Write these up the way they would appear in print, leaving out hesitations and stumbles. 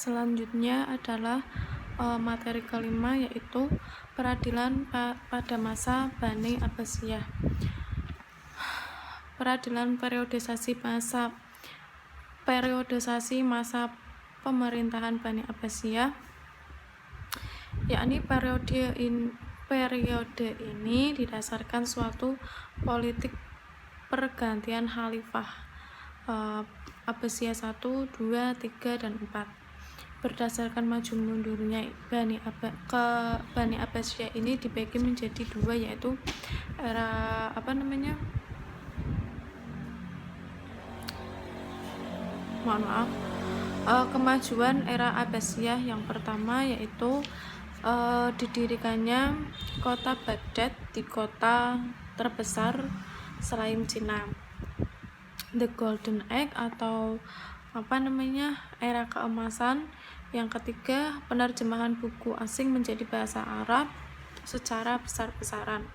Selanjutnya adalah materi kelima, yaitu peradilan pada masa Bani Abbasiyah. Peradilan periodisasi masa pemerintahan Bani Abbasiyah, yakni periode ini didasarkan suatu politik pergantian khalifah Abbasiyah 1, 2, 3, dan 4. Berdasarkan maju mundurnya Bani Abbasiyah ini dibagi menjadi dua, yaitu era kemajuan era Abbasiyah. Yang pertama yaitu didirikannya kota Baghdad, di kota terbesar selain Cina. The Golden Age atau era keemasan. Yang ketiga, penerjemahan buku asing menjadi bahasa Arab secara besar-besaran.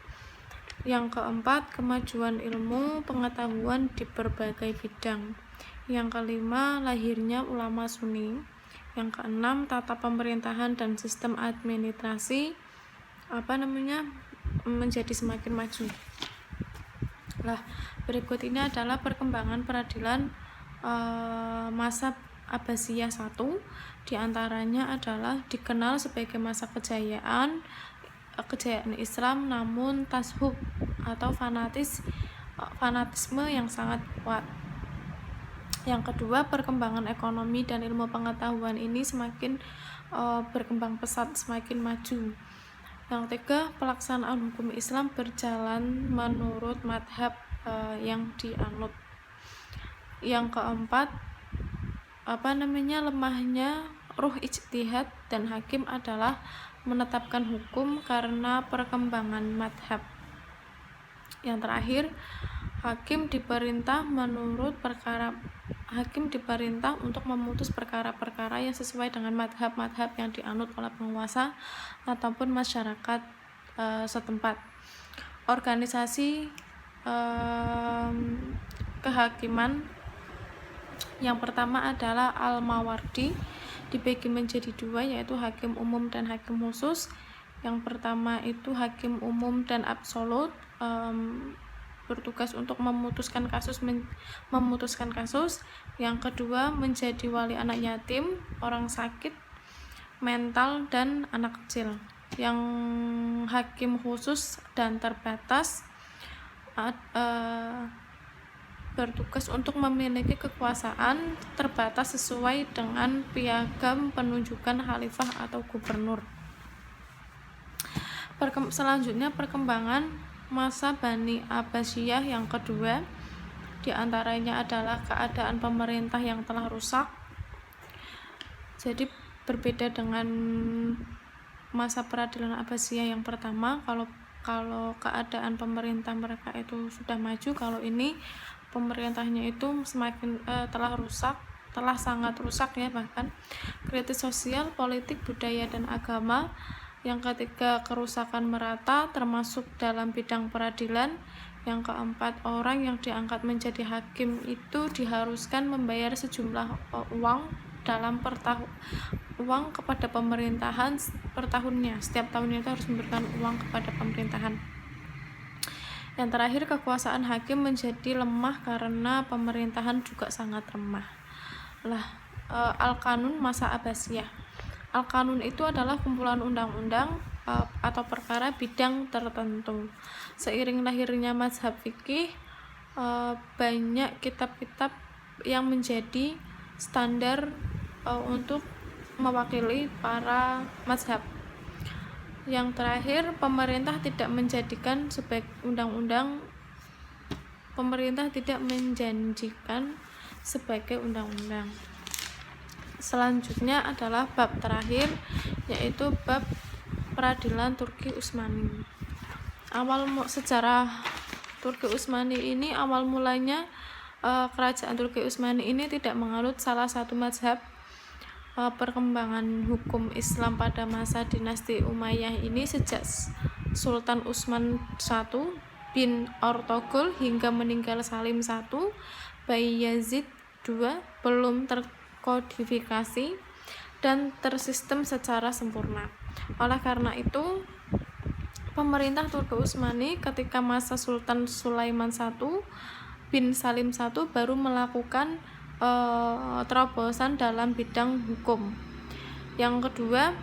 Yang keempat, kemajuan ilmu pengetahuan di berbagai bidang. Yang kelima, lahirnya ulama Sunni. Yang keenam, tata pemerintahan dan sistem administrasi menjadi semakin maju. Berikut ini adalah perkembangan peradilan masa Abbasiyah 1. Di antaranya adalah dikenal sebagai masa kejayaan Islam, namun tashub atau fanatisme yang sangat kuat. Yang kedua, perkembangan ekonomi dan ilmu pengetahuan ini semakin berkembang pesat, semakin maju. Yang ketiga, pelaksanaan hukum Islam berjalan menurut madhab yang dianut. Yang keempat, lemahnya ruh ijtihad dan hakim adalah menetapkan hukum karena perkembangan madhab. Yang terakhir, hakim diperintah untuk memutus perkara-perkara yang sesuai dengan madhab-madhab yang dianut oleh penguasa ataupun masyarakat setempat. Organisasi kehakiman yang pertama adalah Al-Mawardi, dibagi menjadi dua, yaitu hakim umum dan hakim khusus. Yang pertama itu hakim umum dan absolut, bertugas untuk memutuskan kasus. Yang kedua, menjadi wali anak yatim, orang sakit mental, dan anak kecil. Yang hakim khusus dan terbatas bertugas untuk memiliki kekuasaan terbatas sesuai dengan piagam penunjukan khalifah atau gubernur. Selanjutnya, perkembangan masa Bani Abbasiyah yang kedua, di antaranya adalah keadaan pemerintah yang telah rusak. Jadi berbeda dengan masa peradilan Abbasiyah yang pertama, kalau keadaan pemerintah mereka itu sudah maju, kalau ini pemerintahnya itu telah sangat rusak ya, bahkan kritis sosial, politik, budaya, dan agama. Yang ketiga, kerusakan merata termasuk dalam bidang peradilan. Yang keempat, orang yang diangkat menjadi hakim itu diharuskan membayar sejumlah uang kepada pemerintahan per tahunnya. Setiap tahunnya itu harus memberikan uang kepada pemerintahan. Yang terakhir, kekuasaan hakim menjadi lemah karena pemerintahan juga sangat lemah. Al-Qanun masa Abbasiyah. Al-Qanun itu adalah kumpulan undang-undang atau perkara bidang tertentu. Seiring lahirnya mazhab fikih, banyak kitab-kitab yang menjadi standar untuk mewakili para mazhab. Yang terakhir, pemerintah tidak menjanjikan sebagai undang-undang. Selanjutnya adalah bab terakhir, yaitu bab peradilan Turki Utsmani. Sejarah Turki Utsmani ini, awal mulanya kerajaan Turki Utsmani ini tidak menganut salah satu mazhab. Perkembangan hukum Islam pada masa dinasti Umayyah ini sejak Sultan Utsman I bin Ertugrul hingga meninggal Salim I, Bayezid II belum terkodifikasi dan tersistem secara sempurna. Oleh karena itu, pemerintah Turki Utsmani ketika masa Sultan Sulaiman I bin Salim I baru melakukan terobosan dalam bidang hukum. Yang kedua,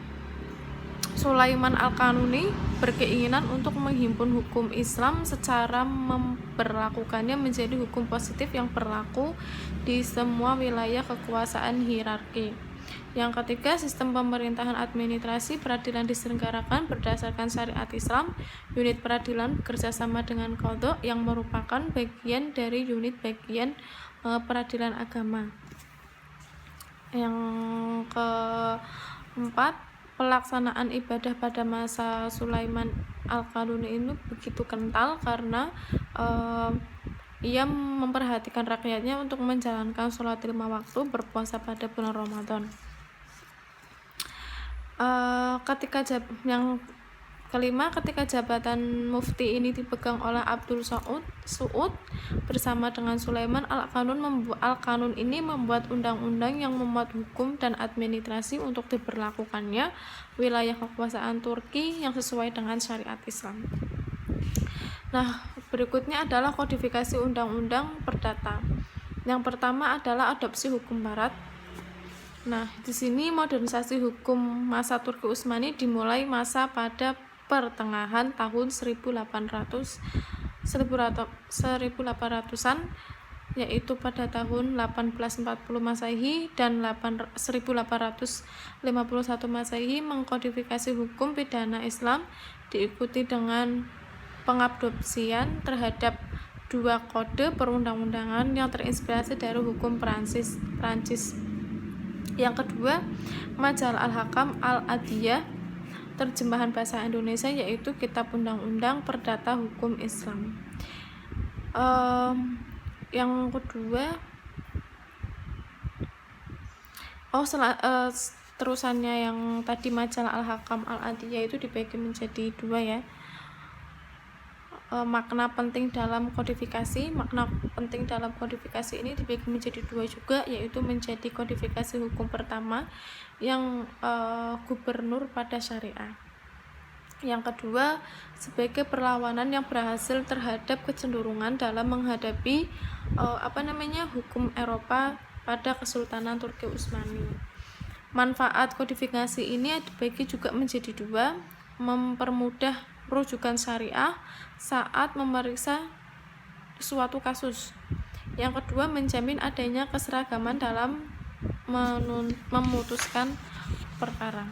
Sulaiman Al-Kanuni berkeinginan untuk menghimpun hukum Islam secara memperlakukannya menjadi hukum positif yang berlaku di semua wilayah kekuasaan hierarki. Yang ketiga, sistem pemerintahan administrasi peradilan diselenggarakan berdasarkan syariat Islam. Unit peradilan bekerja sama dengan qadha yang merupakan bagian dari unit bagian peradilan agama. Yang keempat, pelaksanaan ibadah pada masa Sulaiman Al-Kanuni ini begitu kental karena ia memperhatikan rakyatnya untuk menjalankan sholat 5 waktu, berpuasa pada bulan Ramadan. Yang kelima, ketika jabatan mufti ini dipegang oleh Abdul Suud bersama dengan Sulaiman Al-Kanun ini membuat undang-undang yang memuat hukum dan administrasi untuk diberlakukannya wilayah kekuasaan Turki yang sesuai dengan syariat Islam. Nah, berikutnya adalah kodifikasi undang-undang perdata. Yang pertama adalah adopsi hukum barat. Nah, di sini modernisasi hukum masa Turki Utsmani dimulai masa pada pertengahan tahun 1800-an, yaitu pada tahun 1840 Masehi dan 1851 Masehi mengkodifikasi hukum pidana Islam, diikuti dengan pengadopsian terhadap 2 kode perundang-undangan yang terinspirasi dari hukum Prancis. Yang kedua, Majalah Al-Hakam Al-Adiyah, terjemahan bahasa Indonesia, yaitu Kitab Undang-Undang Perdata Hukum Islam. Yang kedua, terusannya yang tadi Majalah Al-Hakam Al-Adiyah itu dibagi menjadi 2 ya. Makna penting dalam kodifikasi ini dibagi menjadi 2 juga, yaitu menjadi kodifikasi hukum pertama yang gubernur pada syariah. Yang kedua, sebagai perlawanan yang berhasil terhadap kecenderungan dalam menghadapi hukum Eropa pada Kesultanan Turki Utsmani. Manfaat kodifikasi ini dibagi juga menjadi 2, mempermudah rujukan syariah saat memeriksa suatu kasus. Yang kedua, menjamin adanya keseragaman dalam memutuskan perkara.